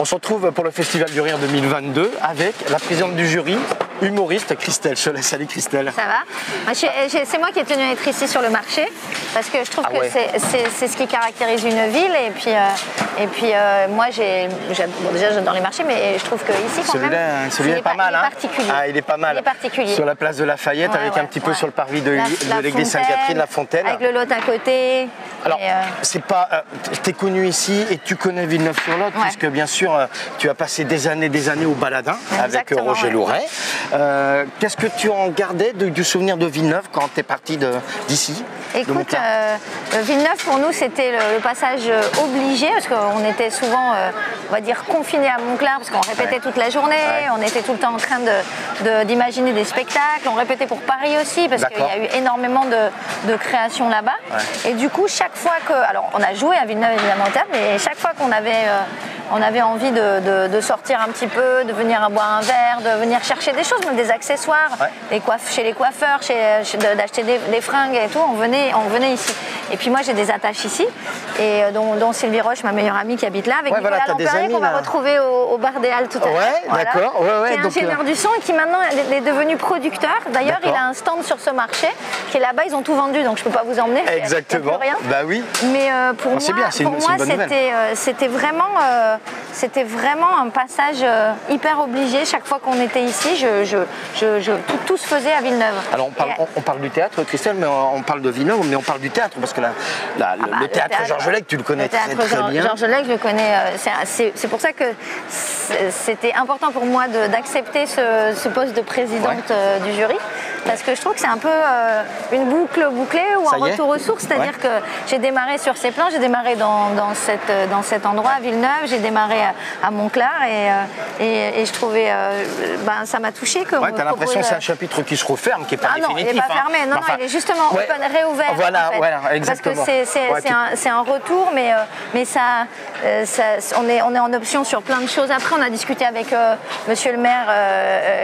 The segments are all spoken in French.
On se retrouve pour le Festival du Rire 2022 avec la présidente du jury, humoriste Christelle. Je te laisse aller, Christelle. Ça va. C'est moi qui ai tenu à être ici sur le marché parce que je trouve que c'est ce qui caractérise une ville. Et puis moi, bon, déjà j'adore les marchés, mais je trouve que ici quand même, celui-là est pas mal. Il est particulier. Ah, il est pas mal. Il est particulier. Sur la place de Lafayette, avec un petit peu sur le parvis de l'église Sainte-Catherine, la fontaine. Avec le lot à côté. Alors, c'est pas. T'es connu ici et tu connais Villeneuve-sur-Lot, puisque bien sûr, tu as passé des années au Baladin avec Roger Louret. Qu'est-ce que tu en gardais du souvenir de Villeneuve quand tu es parti d'ici? Écoute, Villeneuve pour nous c'était le passage obligé parce qu'on était souvent, on va dire, confinés à Montclar parce qu'on répétait toute la journée, on était tout le temps en train d'imaginer des spectacles, on répétait pour Paris aussi parce qu'il y a eu énormément de créations là-bas. Et du coup, chaque fois que, alors on a joué à Villeneuve évidemment au théâtre, mais chaque fois qu'on avait envie de sortir un petit peu, de venir boire un verre, de venir chercher des choses, même des accessoires, chez les coiffeurs, d'acheter des fringues et tout, on venait ici. Et puis moi j'ai des attaches ici, et dont Sylvie Roche, ma meilleure amie qui habite là, avec Nicolas Lampérier qu'on va retrouver au bar des Halles tout à l'heure. D'accord. Qui est ingénieur du son et qui maintenant est devenu producteur. D'ailleurs il a un stand sur ce marché qui est là-bas, ils ont tout vendu, donc je ne peux pas vous emmener. Exactement. Rien. Bah oui. Mais pour moi c'était vraiment un passage hyper obligé. Chaque fois qu'on était ici, tout se faisait à Villeneuve. Alors on parle du théâtre, Christelle, mais on parle de Villeneuve, mais on parle du théâtre parce que le théâtre Georges Lec, tu le connais très bien. Georges Lec, je le connais. C'est pour ça que c'était important pour moi d'accepter ce poste de présidente du jury, parce que je trouve que c'est un peu une boucle bouclée ou un retour aux sources, c'est-à-dire que j'ai démarré sur ces plans, j'ai démarré dans cet endroit à Villeneuve, j'ai démarré à Montclar et je trouvais, ça m'a touchée. T'as l'impression que c'est un chapitre qui se referme, qui n'est pas définitif. Non, il n'est pas fermé, il est justement réouvert. Voilà, exactement. Parce que c'est un retour, mais ça, on est en option sur plein de choses. Après, on a discuté avec monsieur le maire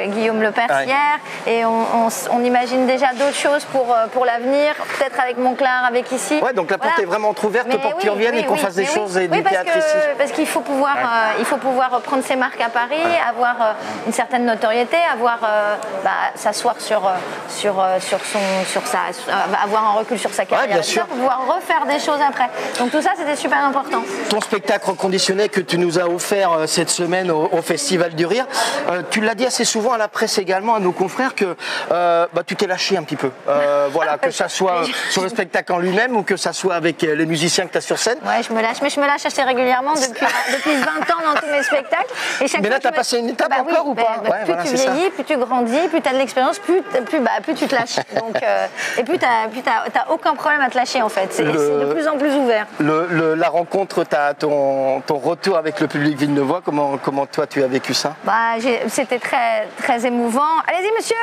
Guillaume Lepers hier, et on imagine déjà d'autres choses pour l'avenir, peut-être avec Montclar, avec ici. Ouais, donc la porte est vraiment ouverte pour que tu reviennes et qu'on fasse des choses et du théâtre ici. Parce qu'il faut pouvoir prendre ses marques à Paris, avoir une certaine notoriété, s'asseoir avoir un recul sur sa carrière, pour pouvoir refaire des choses après. Donc tout ça, c'était super important. Ton spectacle reconditionné que tu nous as offert cette semaine au Festival du Rire, tu l'as dit assez souvent à la presse également, à nos confrères, que tu t'es lâché un petit peu. Que ça soit sur le spectacle en lui-même ou que ça soit avec les musiciens que tu as sur scène. Ouais, je me lâche assez régulièrement depuis 20 ans dans tous mes spectacles. Et mais là, tu as passé une étape encore ou pas? Plus tu vieillis, plus tu grandis, plus tu as de l'expérience, plus tu te lâches. Donc, et plus tu n'as aucun problème à te lâcher en fait. C'est de plus en plus ouvert. La rencontre, ton retour avec le public villeneuvois, comment toi tu as vécu ça? C'était très, très émouvant. Allez-y monsieur,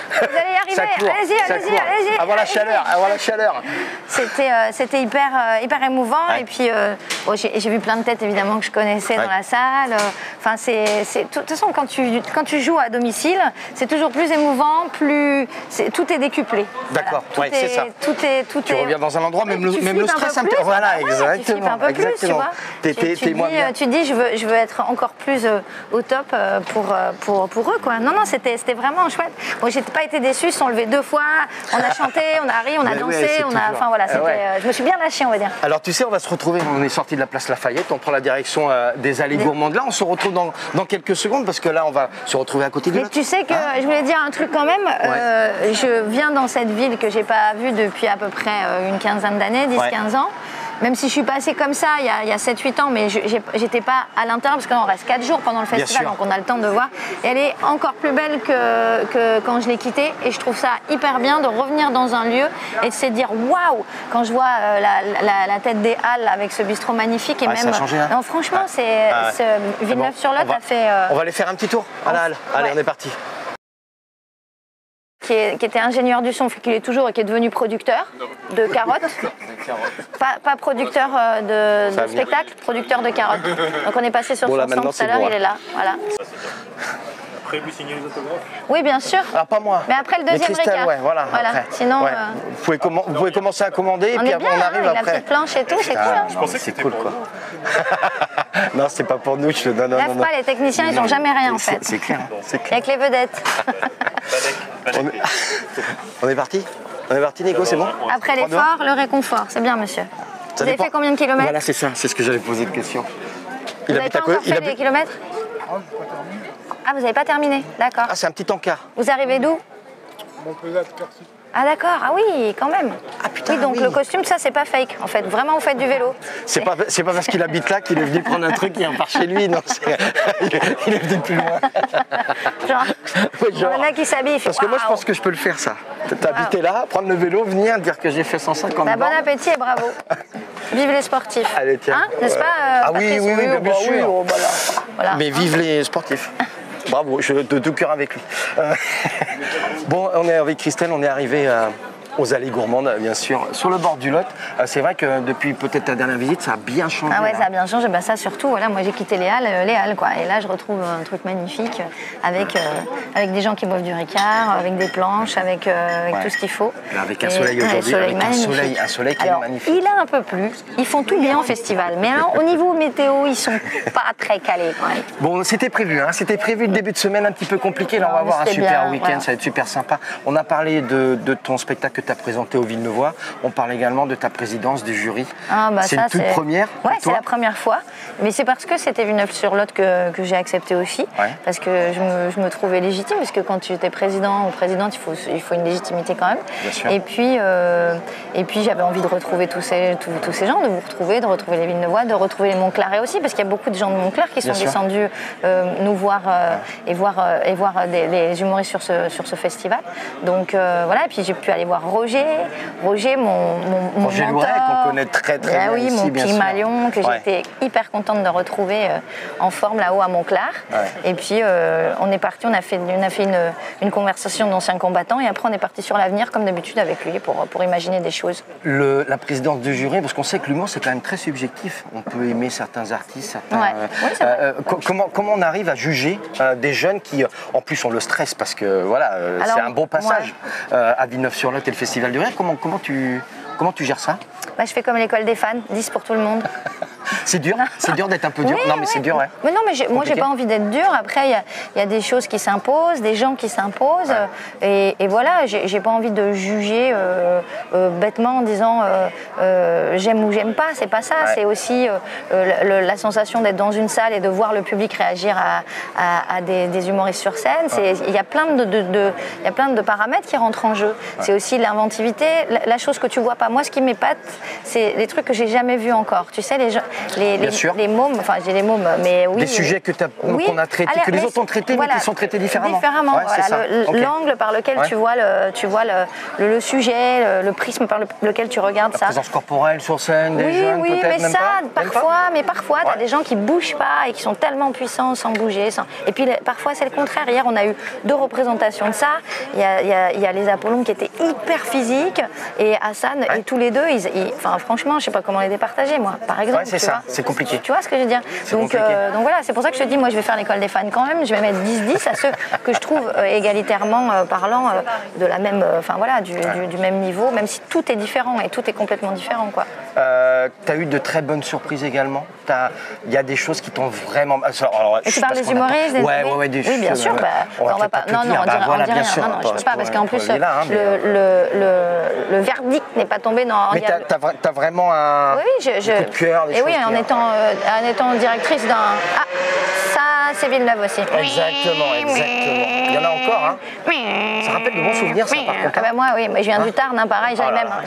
vous allez y arriver. Allez-y. Avoir la chaleur. C'était hyper émouvant. Et puis j'ai vu plein de têtes évidemment que je connaissais dans la salle. De toute façon quand tu joues à domicile, c'est toujours plus émouvant, tout est décuplé. D'accord, c'est ça. Tu reviens dans un endroit, même le stress un peu. Voilà, exactement. Un peu plus, tu vois. Tu dis, je veux être encore plus au top pour eux, quoi. Non, c'était vraiment chouette. Bon, j'ai pas été déçue, ils se sont levés 2 fois, on a chanté, on a ri, on a dansé, je me suis bien lâchée, on va dire. Alors tu sais, on va se retrouver, on est sorti de la place Lafayette, on prend la direction des allées gourmandes. Là, on se retrouve dans quelques secondes parce que là, on va se retrouver à côté de l'autre. Tu sais que je voulais dire un truc quand même, je viens dans cette ville que j'ai pas vue depuis à peu près une quinzaine d'années, 10-15 ans. Même si je suis passée comme ça il y a 7-8 ans, mais j'étais pas à l'intérieur parce qu'on reste 4 jours pendant le festival, donc on a le temps de voir. Et elle est encore plus belle que quand je l'ai quittée, et je trouve ça hyper bien de revenir dans un lieu et de se dire waouh, quand je vois la tête des Halles avec ce bistrot magnifique et même. Ça a changé, hein. Non, franchement, Villeneuve-sur-Lot a fait. On va aller faire un petit tour à la Halle. Allez, on est parti. Qui était ingénieur du son, qu'il est toujours, et qui est devenu producteur de carottes. Pas producteur de spectacle, producteur de carottes. Donc on est passé sur son stand tout à l'heure, il est là. Voilà. Après, vous signez les autographes? Oui, bien sûr. Ah, pas moi. Mais après le Mais deuxième Christelle, Ricard. ouais, voilà. Après. Sinon, Ouais. Vous pouvez commencer à commander et on puis est bien, on arrive avec la après. petite planche et tout, c'est cool. Ah, Hein. non, mais c'est cool quoi. Non, c'est pas pour nous. Non, non, Lève non, pas, les techniciens, ils n'ont jamais rien en fait. C'est clair. C'est clair. Avec les vedettes. On est parti? On est parti, Nico, c'est bon? Après l'effort, le réconfort. C'est bien, monsieur. Vous avez fait combien de kilomètres? Voilà, c'est ça, c'est ce que j'avais posé de question. Vous n'avez pas encore fait les kilomètres? Ah, vous n'avez pas terminé, d'accord. Ah, c'est un petit encart. Vous arrivez d'où? Montpellier, Quercy. Ah d'accord, ah oui, quand même. Ah putain, oui, donc oui. le costume, ça, c'est pas fake, en fait. Vraiment, vous faites du vélo. C'est pas parce qu'il habite là qu'il est venu prendre un truc et en part chez lui, non. Il est venu plus loin. Genre, le mec qui s'habille. Parce que moi, je pense que je peux le faire, ça. T'habiter là, prendre le vélo, venir, dire que j'ai fait 150 Bon bornes. appétit et bravo. Vive les sportifs. Allez, tiens. Hein, n'est-ce pas Ah oui, oui, oui, bien sûr. Oui, voilà. Mais vive les sportifs. Bravo, je de tout cœur avec lui. Bon, on est avec Christelle, on est arrivé aux allées gourmandes, bien sûr, sur le bord du Lot. C'est vrai que depuis peut-être ta dernière visite, ça a bien changé. Ah ouais, là. ça a bien changé. Bah, ça surtout, voilà, moi j'ai quitté les Halles, quoi. Et là, je retrouve un truc magnifique avec des gens qui boivent du Ricard, avec des planches, avec tout ce qu'il faut. Là, avec un soleil aujourd'hui, avec un soleil qui est magnifique. Il a un peu plu. Ils font tout bien en festival. Mais alors, au niveau météo, ils sont pas très calés quand même. Bon, c'était prévu, hein. C'était prévu le début de semaine un petit peu compliqué. Là, on va avoir un super week-end, voilà. Ça va être super sympa. On a parlé de ton spectacle que tu as présenté au Villeneuvois. On parle également de ta présidence du jury. Ah, bah, c'est une toute première. Ouais, c'est la première fois. Mais c'est parce que c'était Villeneuve-sur-Lot que j'ai accepté aussi. Ouais. Parce que je me trouvais légitime. Parce que quand tu étais président ou présidente, il faut une légitimité quand même. Bien sûr. Et puis j'avais envie de retrouver tous ces gens, de vous retrouver, de retrouver les Villeneuvois, de retrouver les Montclarais aussi. Parce qu'il y a beaucoup de gens de Montclair qui sont descendus nous voir et voir les humoristes sur ce festival. Donc voilà, et puis j'ai pu aller voir Roger, mon Roger mentor, qu'on connaît très bien oui, ici, mon bien petit sûr. Malion, que j'étais hyper contente de retrouver en forme là-haut à Montclair. Ouais. Et puis on est parti, on a fait une conversation d'anciens combattants et après on est parti sur l'avenir comme d'habitude avec lui pour imaginer des choses. La présidence du jury, parce qu'on sait que l'humour c'est quand même très subjectif. On peut aimer certains artistes, certains. Ouais. Oui, comment on arrive à juger des jeunes qui, en plus, ont le stress parce que voilà, c'est un bon passage à Villeneuve-sur-Lot et le Festival du Rire. Comment tu gères ça? Je fais comme l'école des fans, 10 pour tout le monde. C'est dur, c'est dur d'être un peu dur. Oui, non, mais c'est dur, ouais. Mais non, mais moi, j'ai pas envie d'être dur. Après, il y a des choses qui s'imposent, des gens qui s'imposent. Ouais. Et voilà, j'ai pas envie de juger bêtement en disant j'aime ou j'aime pas. C'est pas ça. Ouais. C'est aussi la sensation d'être dans une salle et de voir le public réagir à des humoristes sur scène. Il y a plein de paramètres qui rentrent en jeu. Ouais. C'est aussi l'inventivité, la chose que tu vois pas. Moi, ce qui m'épate, c'est les trucs que j'ai jamais vus encore. Tu sais, les mômes, enfin j'ai les mômes, mais oui. Des sujets qu'on a traités, que les autres ont traités, mais qui sont traités différemment. Différemment, voilà. L'angle par lequel tu vois le sujet, le prisme par lequel tu regardes ça. La présence corporelle sur scène, des jeunes oui, peut-être, mais même parfois, t'as des gens qui bougent pas et qui sont tellement puissants sans bouger. Et puis parfois c'est le contraire. Hier on a eu 2 représentations de ça. Il y a les Apollons qui étaient hyper physiques et Hassan et tous les deux, enfin franchement, je sais pas comment les départager moi. Par exemple, c'est ça, c'est compliqué. Tu vois ce que je veux dire? Donc voilà, c'est pour ça que je te dis, moi je vais faire l'école des fans quand même, je vais mettre 10-10 à ceux que je trouve égalitairement parlant de la même, du même niveau, même si tout est différent et tout est complètement différent, quoi. T'as eu de très bonnes surprises également. Il y a des choses qui t'ont vraiment. Alors, et tu parles des humoristes, oui, bien sûr. On va pas. Non, on dirait rien. Non, je peux pas parce qu'en plus le verdict n'est pas tombé dans. Mais t'as vraiment un. Oui, coup de cœur. Et oui, en étant directrice d'un. Ah, ça, c'est Villeneuve aussi. Exactement. Il y en a encore, hein. Ça rappelle de bons souvenirs, ça, par contre. Ah bah moi, oui, je viens du Tarn, hein, pareil,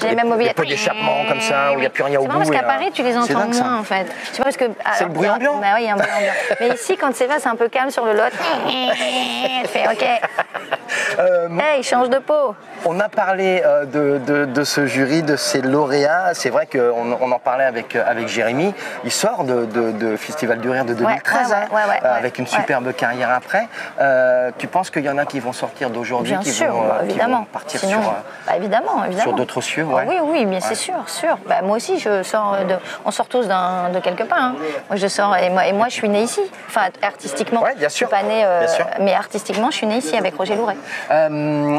j'ai les mêmes mobilettes. Il y a peu d'échappements comme ça, où il n'y a plus rien au bout. C'est marrant parce qu'à Paris, tu les entends moins, en fait. Je sais pas parce que. C'est le bruit ambiant. Bah oui, il y a un bruit ambiant. Mais ici, quand c'est là, c'est un peu calme sur le Lot. Elle fait OK. Hey, change de peau. On a parlé de ce jury, de ces lauréats. C'est vrai qu'on en parlait avec Jérémy. Il sort de Festival du Rire de 2013, avec une superbe carrière après. Tu penses qu'il y en a qui vont sortir d'aujourd'hui, qui vont partir sinon, évidemment. sur d'autres cieux? Oui, mais c'est sûr. Moi aussi, on sort tous de quelque part. Hein. Moi, je sors, et moi, je suis née ici. Enfin, artistiquement. Ouais, bien sûr. Je suis pas née, mais artistiquement, je suis née ici avec Roger Louret.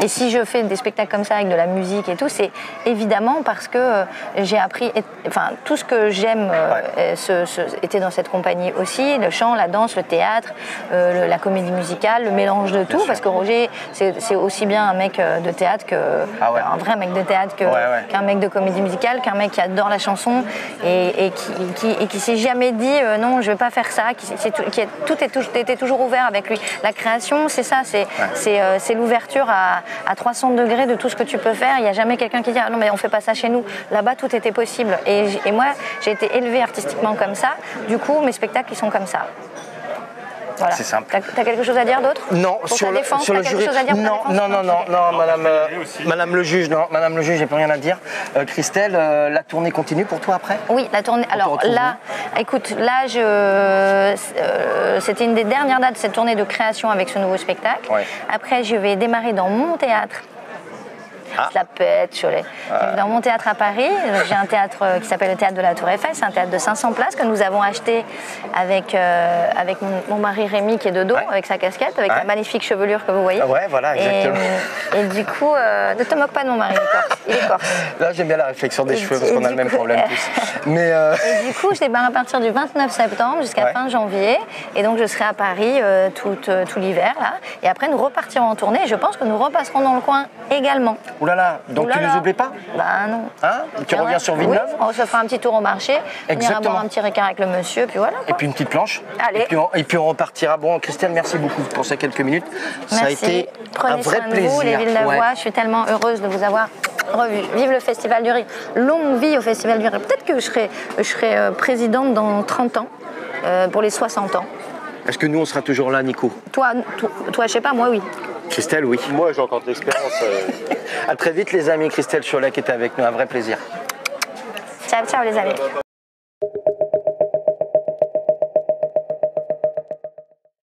Et si je fais des spectacles comme ça avec de la musique et tout, c'est évidemment parce que j'ai appris, enfin, tout ce que j'aime était dans cette compagnie aussi, le chant, la danse, le théâtre, la comédie musicale, le mélange de tout, parce que Roger, c'est aussi bien un mec de théâtre un vrai mec de théâtre qu'un mec de comédie musicale, qu'un mec qui adore la chanson et qui s'est jamais dit non, je vais pas faire ça, tout était toujours ouvert avec lui. La création, c'est ça, c'est l'ouverture à 300 degrés de tout ce que tu peux faire. Il n'y a jamais quelqu'un qui dit ah non mais on fait pas ça chez nous. Là-bas, tout était possible. Et moi, j'ai été élevée artistiquement comme ça. Du coup, mes spectacles, ils sont comme ça. Voilà. C'est simple. T'as quelque chose à dire d'autre? Non, sur le jury. Non, Madame le juge, j'ai plus rien à dire. Christelle, la tournée continue pour toi après? Oui, la tournée. Alors là, écoute, c'était une des dernières dates de cette tournée de création avec ce nouveau spectacle. Ouais. Après, je vais démarrer dans mon théâtre. Je la pète, dans mon théâtre à Paris, j'ai un théâtre qui s'appelle le Théâtre de la Tour Eiffel. C'est un théâtre de 500 places que nous avons acheté avec mon mari Rémi qui est de dos, avec sa casquette, avec la magnifique chevelure que vous voyez. Ouais, voilà, exactement. Et du coup, ne te moque pas de mon mari, il est corse. Là, j'aime bien la réflexion des cheveux parce qu'on a le même problème tous. Mais Et du coup, je démarre à partir du 29 septembre jusqu'à fin janvier. Et donc, je serai à Paris tout l'hiver, là. Et après, nous repartirons en tournée. Et je pense que nous repasserons dans le coin également. Ouh là là, donc tu ne nous oublies pas? Bah non. Hein? Tu reviens sur Villeneuve? Oui, on se fera un petit tour au marché, venir boire un petit récart avec le monsieur, puis voilà. Quoi. Et puis une petite planche. Allez. Et puis on repartira. Bon, Christelle, merci beaucoup pour ces quelques minutes. Merci. Ça a été un vrai plaisir. Vous, les Villeneuvois, je suis tellement heureuse de vous avoir revu. Vive le Festival du Rire. Longue vie au Festival du Rire. Peut-être que je serai présidente dans 30 ans, pour les 60 ans. Est-ce que nous, on sera toujours là, Nico? Toi, je sais pas, moi, oui. Christelle, oui. Moi, j'ai encore de l'expérience. À très vite, les amis. Christelle Chollet qui était avec nous. Un vrai plaisir. Ciao, ciao, les amis.